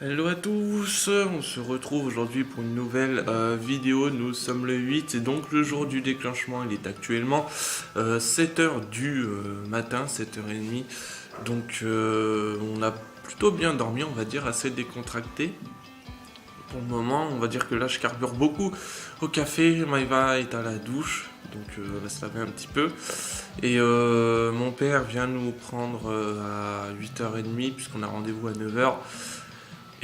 Hello à tous, on se retrouve aujourd'hui pour une nouvelle vidéo. Nous sommes le 8, c'est donc le jour du déclenchement. Il est actuellement 7h du matin, 7h30. Donc on a plutôt bien dormi, on va dire, assez décontracté. Pour le moment, on va dire que là je carbure beaucoup au café. Maïva est à la douche, donc elle va se laver un petit peu. Et mon père vient nous prendre à 8h30 puisqu'on a rendez-vous à 9h.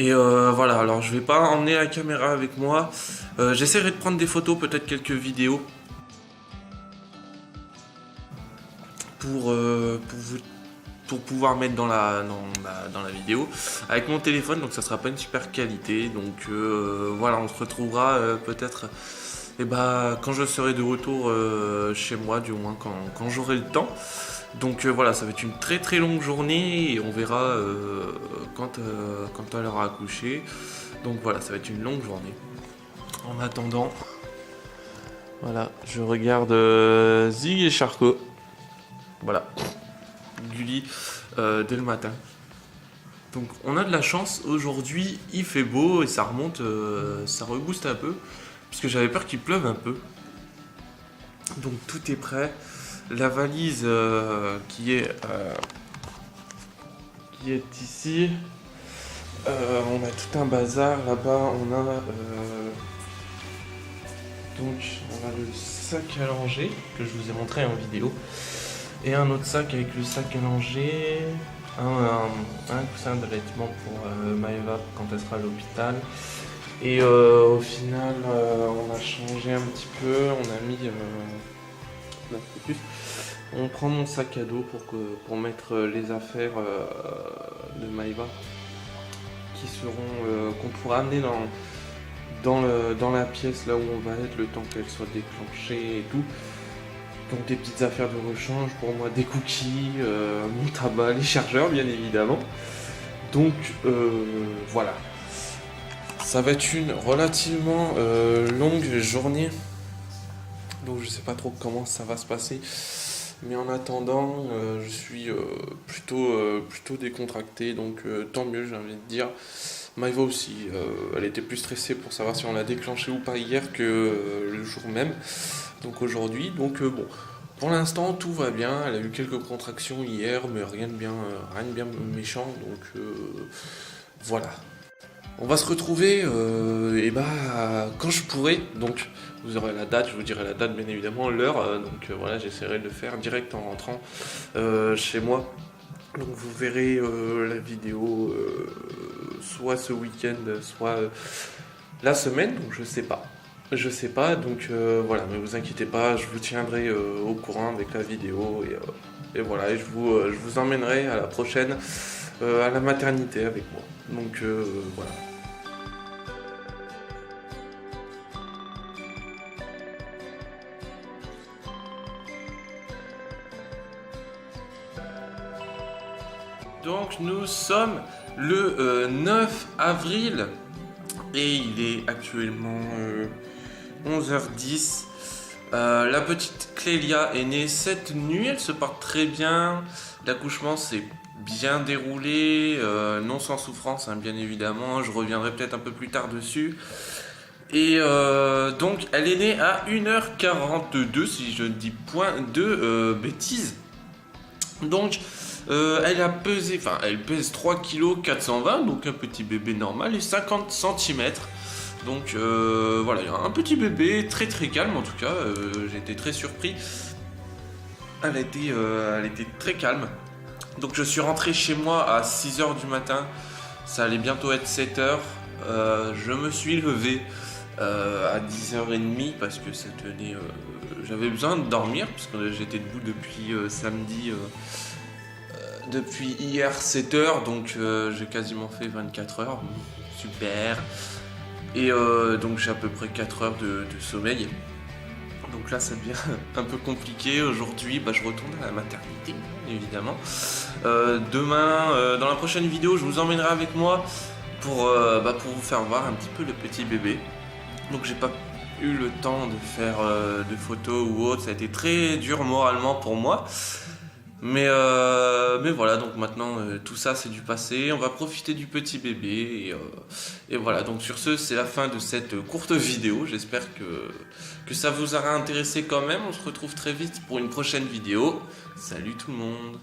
Et voilà, alors je vais pas emmener la caméra avec moi. J'essaierai de prendre des photos, peut-être quelques vidéos pour pouvoir mettre dans la vidéo avec mon téléphone, donc ça sera pas une super qualité. Donc voilà, on se retrouvera peut-être quand je serai de retour chez moi, du moins quand j'aurai le temps. Donc voilà, ça va être une très très longue journée et on verra quand elle aura accouché. Donc voilà, ça va être une longue journée. En attendant, voilà, je regarde Zig et Charcot. Voilà, du lit dès le matin. Donc on a de la chance, aujourd'hui il fait beau et ça remonte, ça rebooste un peu, puisque j'avais peur qu'il pleuve un peu. Donc tout est prêt. La valise qui est ici. On a tout un bazar là-bas. On a le sac à langer que je vous ai montré en vidéo et un autre sac avec le sac à langer, un coussin d'allaitement pour Maëva quand elle sera à l'hôpital. Et au final, on a changé un petit peu. On a mis on prend mon sac à dos pour mettre les affaires de Maëva qu'on pourra amener dans la pièce là où on va être le temps qu'elle soit déclenchée et tout. Donc des petites affaires de rechange pour moi, des cookies, mon tabac, les chargeurs bien évidemment. Donc voilà. Ça va être une relativement longue journée. Donc je sais pas trop comment ça va se passer. Mais en attendant, je suis plutôt décontracté, donc tant mieux, j'ai envie de dire. Maïva aussi, elle était plus stressée pour savoir si on l'a déclenché ou pas hier que le jour même, donc aujourd'hui. Donc bon, pour l'instant tout va bien. Elle a eu quelques contractions hier, mais rien de bien méchant, donc voilà. On va se retrouver quand je pourrai, donc vous aurez la date, je vous dirai la date bien évidemment, l'heure, donc voilà, j'essaierai de le faire direct en rentrant chez moi. Donc vous verrez la vidéo soit ce week-end, soit la semaine, donc je sais pas, donc voilà, mais vous inquiétez pas, je vous tiendrai au courant avec la vidéo et voilà, et je vous emmènerai à la prochaine à la maternité avec moi. Donc voilà. Donc nous sommes le 9 avril et il est actuellement 11h10. La petite Clélia est née cette nuit, elle se porte très bien. L'accouchement s'est bien déroulé, non sans souffrance hein, bien évidemment. Je reviendrai peut-être un peu plus tard dessus. Et donc elle est née à 1h42 si je ne dis point de bêtises. Donc elle pèse 3 kg 420, donc un petit bébé normal, et 50 cm. Donc voilà, un petit bébé très très calme en tout cas, j'ai été très surpris. Elle était très calme. Donc je suis rentré chez moi à 6h du matin, ça allait bientôt être 7h. Je me suis levé à 10h30 parce que ça tenait... j'avais besoin de dormir parce que j'étais debout depuis samedi... depuis hier 7h, donc j'ai quasiment fait 24 heures, super. Et donc j'ai à peu près 4 heures de sommeil. Donc là ça devient un peu compliqué. Aujourd'hui je retourne à la maternité, évidemment. Demain, dans la prochaine vidéo, je vous emmènerai avec moi pour vous faire voir un petit peu le petit bébé. Donc j'ai pas eu le temps de faire de photos ou autre, ça a été très dur moralement pour moi. Mais voilà, donc maintenant tout ça c'est du passé, on va profiter du petit bébé et voilà, donc sur ce c'est la fin de cette courte vidéo, j'espère que ça vous aura intéressé quand même, on se retrouve très vite pour une prochaine vidéo, salut tout le monde.